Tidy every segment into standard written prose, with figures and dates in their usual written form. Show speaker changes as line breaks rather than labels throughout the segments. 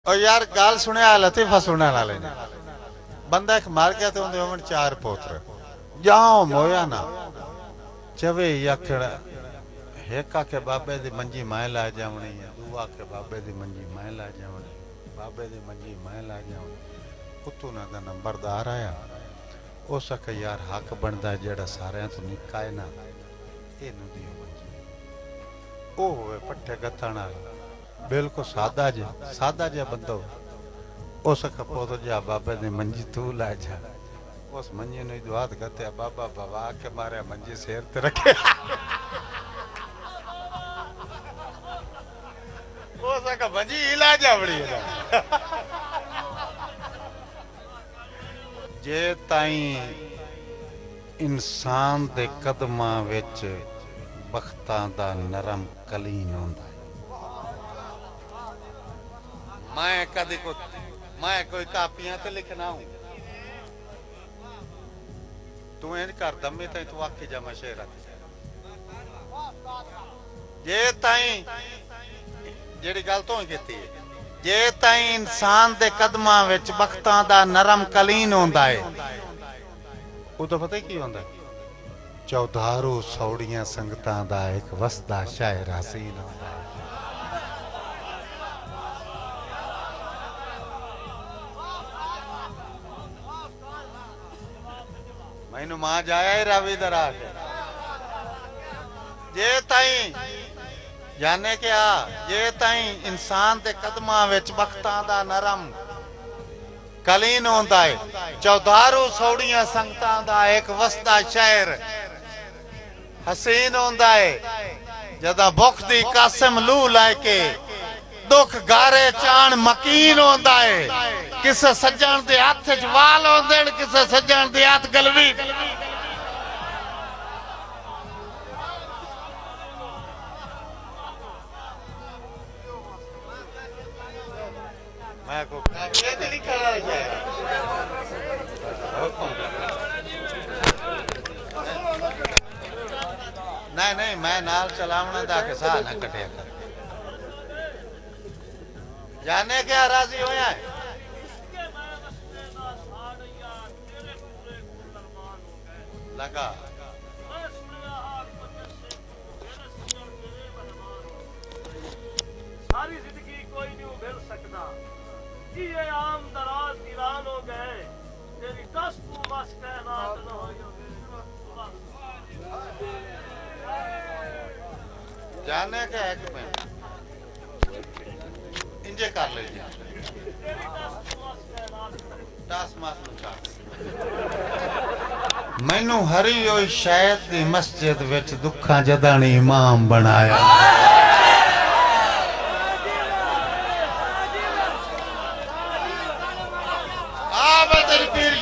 और यार गाल सुने लतीफा सुनने वाले ने बंदा एक मार गया तो उनके उमर 4 पोत्र जाओ मोया ना चवे यखड़ हेका के बाबे दी मंजी मैं ला जावनी है दुआ के बाबे दी मंजी मैं ला जावनी बाबे दी मंजी मैं ला जावनी कुत्तू ना दा नंबरदार आया ओ सके यार हक बनदा जेड़ा सारे तो निका है ना इनु दी मंजी ओ होवे पट्ठे गथण वाला बिल्कुल सादा जे बंदो उस खपो तो जा बाबे दी मंजी तू ला जा उस मंजी ने दुआ करते बाबा बाबा के मारे मंजी शेर ते रखे उस का मंजी हिला जावड़ी जे ताई इंसान दे कदमां विच बख्तां दा नरम कलीन होंदा मैं कदी को मैं कोई कापियां ते लिखना हूं तू इन कर दमे तई तू आखी जा मशेरा जे ताई जेड़ी गल तो कीती जे ताई इंसान दे कदमां विच बख्तां दा नरम कलीन होंदा है वो तो पता की होंदा चौधारू सौड़ियां संगतां दा एक वसदा शायर हसीन होंदा है मैनू मां जाया ही रावी दरा के जे ताई जाने क्या जे ताई इंसान दे कदमां विच बख्तां दा नरम कलीन होंदा है चौधारू सौड़ियां संगतां दा एक वसदा शहर हसीन होंदा है जदा भुख दी कासिम लू लाके दुख गारे चाण मकीन होंदा है किसे सज्जन दे हाथ च वाल होंदे किसे सज्जन दे हाथ गलवी मैं को नहीं नहीं मैं नाल चलावना दा के साह ना कटिया कर जाने क्या राजी होया है लगा
सारी जिंदगी कोई नहीं मिल सकता ये आम दराज वीरान हो गए तेरी दस तू बस कहनात न हो
जाने का है कि मैं इंजे कर लीजिए 10 मास मैनू हरी होई शायद दी मस्जिद विच दुखा जदानी इमाम बनाया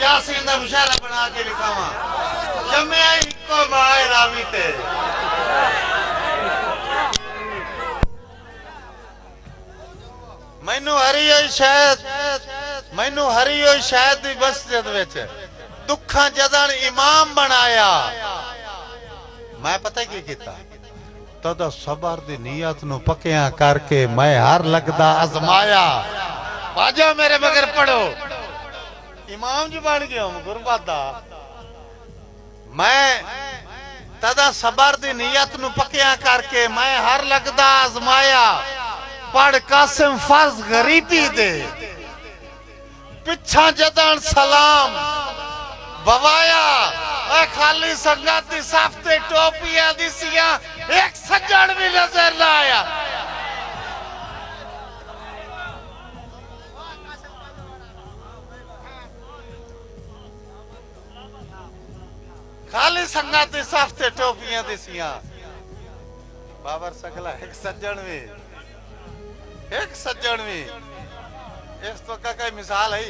यासीन दा मुशायरा बना के लिखावा जम्या इको माए रावी ते मैनू हरी होई शायद दी मस्जिद विच दुखा जदन इमाम बनाया मैं पता की कीता तद सबर दी नीयत नु पक्कियां करके मैं हर लगदा आजमाया बाजा मेरे मगर पढ़ो इमाम जी बन गया हूं गुरबादा मैं तदा सबर दी नीयत नु पक्कियां करके मैं हर लगदा आजमाया पढ़ कासिम फर्ज गरीबी दे पिछा जदन सलाम बवाया खाली संगत दी साफते टोपियां दिसियां एक सज्जन भी नजर ना आया खाली संगत दी साफते टोपियां दिसियां बाबर सकला एक सज्जन भी इस तो का कोई मिसाल है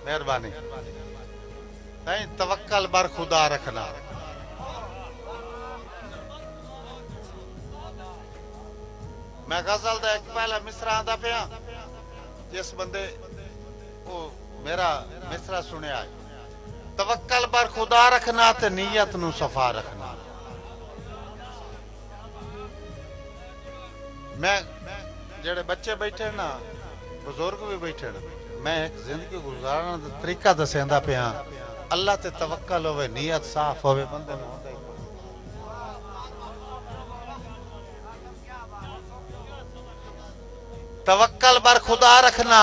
मेहरबानी नहीं तवक्कल बर खुदा रखना मैं गजल दा एक पहला मिसरा आंदा पिया जिस बंदे वो मेरा मिसरा सुनिया तवक्कल बर खुदा रखना ते नीयत नु सफा रखना मैं जेड़े बच्चे बैठे ना बुजुर्ग भी बैठे मैं एक जिंदगी गुजारने दा तरीका दसेंदा पिया अल्लाह ते तवक्कल होवे नीयत साफ होवे बंदे नूं होंदा ही तवक्कल बर खुदा रखना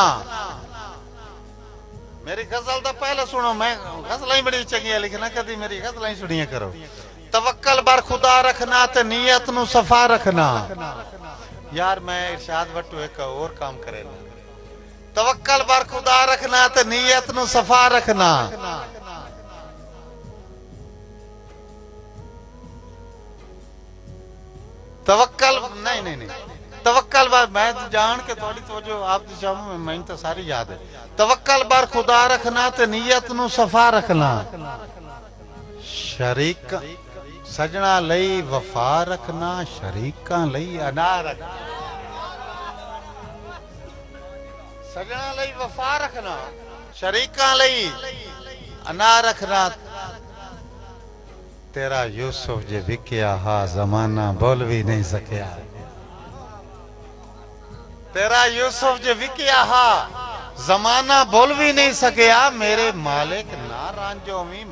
मेरी गजल दा पहले सुनो मैं गजल ही बड़ी चंगी लिखना कदी मेरी गजल ही सुनिया करो तवक्कल बर खुदा रखना ते नीयत नूं सफा रखना यार मैं इरशाद वटू एक और काम करे तवक्कल बर खुदा रखना ते नीयत नूं सफा रखना तवक्कल नहीं नहीं नहीं तवक्कल बार मैं जान के थोड़ी तवज्जो आप दिशाओं में मैं तो सारी याद है तवक्कल बार खुदा रखना ते नीयत नूं सफा रखना शरीक सजना लई वफा रखना शरीकां लई अना रखना सजना लई वफा रखना शरीकां लई अना रखना तेरा यूसुफ जे विकिया हा जमाना बोल भी नहीं सकिया तेरा यूसुफ जे विकिया हा जमाना बोल भी नहीं सकिया मेरे मालिक ना रांझो मी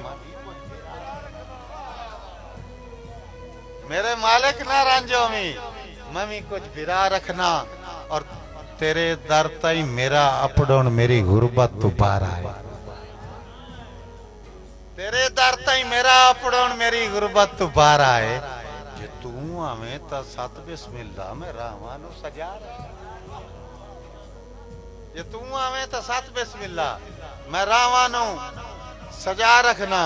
मेरे मालिक ना रांझो मी मम्मी कुछ बिरा रखना और तेरे दर ताई मेरा अपडाउन मेरी गुरबत तू बाहर आए तेरे दर ताई मेरा अपडाउन मेरी गुरबत तू बाहर आए जे तू आवे ता सत बिस्मिल्लाह मैं रावां नू सजा जे तू आवे ता सत बिस्मिल्लाह मैं रावां नू सजा रखना